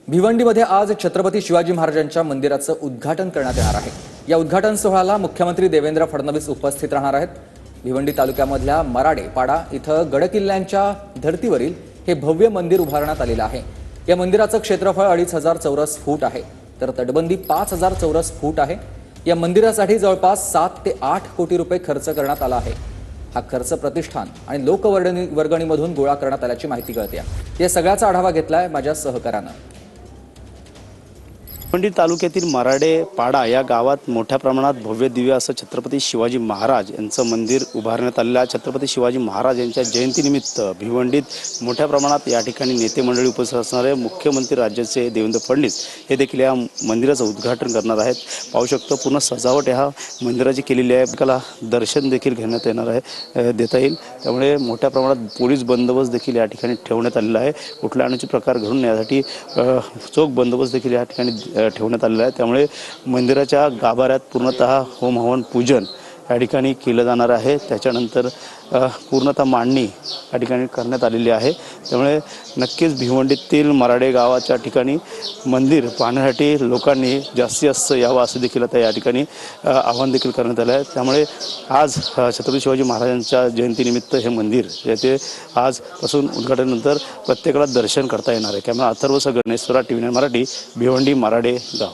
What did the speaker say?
भिवंडीमध्ये आज छत्रपती शिवाजी महाराजांच्या मंदिराचं उद्घाटन करण्यात येणार आहे। या उद्घाटन सोहळ्याला मुख्यमंत्री देवेंद्र फडणवीस उपस्थित राहणार आहेत। भिवंडी तालुक्यामधल्या मराडे पाडा इथं गडकिल्ल्यांच्या धर्तीवरील हे भव्य मंदिर उभारण्यात आलेलं आहे। या मंदिराचं क्षेत्रफळ 2,500 चौरस फूट आहे, तर तटबंदी 5,000 चौरस फूट आहे। या मंदिरासाठी जवळपास 7 ते 8 कोटी रुपये खर्च करण्यात आला आहे। हा खर्च प्रतिष्ठान आणि लोकवर्गणीमधून गोळा करण्यात आल्याची माहिती कळते। या सगळ्याचा आढावा घेतलाय माझ्या सहकाऱ्यानं। भिवंडी तालुक्यातील मराडे पाडा या गावात मोठ्या प्रमाणात भव्य दिव्य असं छत्रपती शिवाजी महाराज यांचं मंदिर उभारण्यात आलेलं आहे। छत्रपती शिवाजी महाराज यांच्या जयंतीनिमित्त भिवंडीत मोठ्या प्रमाणात या ठिकाणी नेते मंडळी उपस्थित असणार आहे। मुख्यमंत्री राज्याचे देवेंद्र फडणवीस हे देखील या मंदिराचं उद्घाटन करणार आहेत। पाहू शकतो पूर्ण सजावट ह्या मंदिराची केलेली आहे। त्याला दर्शन देखील घेण्यात येणार आहे, देता येईल। त्यामुळे मोठ्या प्रमाणात पोलीस बंदोबस्त देखील या ठिकाणी ठेवण्यात आलेला आहे। कुठल्या अनुचित प्रकार घडून यासाठी चोख बंदोबस्त देखील या ठिकाणी ठेवण्यात आलेला आहे। त्यामुळे मंदिराच्या गाभाऱ्यात पूर्णतः होम हवन पूजन या ठिकाणी केलं जाणार आहे। त्याच्यानंतर पूर्णतः मांडणी या ठिकाणी करण्यात आलेली आहे। त्यामुळे नक्कीच भिवंडीतील मराडे गावाच्या ठिकाणी मंदिर पाहण्यासाठी लोकांनी जास्तीत जास्त यावं असं देखील आता या ठिकाणी आवाहन देखील करण्यात आलं आहे। त्यामुळे आज छत्रपती शिवाजी महाराजांच्या जयंतीनिमित्त हे मंदिर येथे आजपासून उद्घाटनानंतर प्रत्येकाला दर्शन करता येणार आहे। कॅमेरा अथर्व गणेश, स्वराज TV 9 मराठी, भिवंडी मराडे गाव।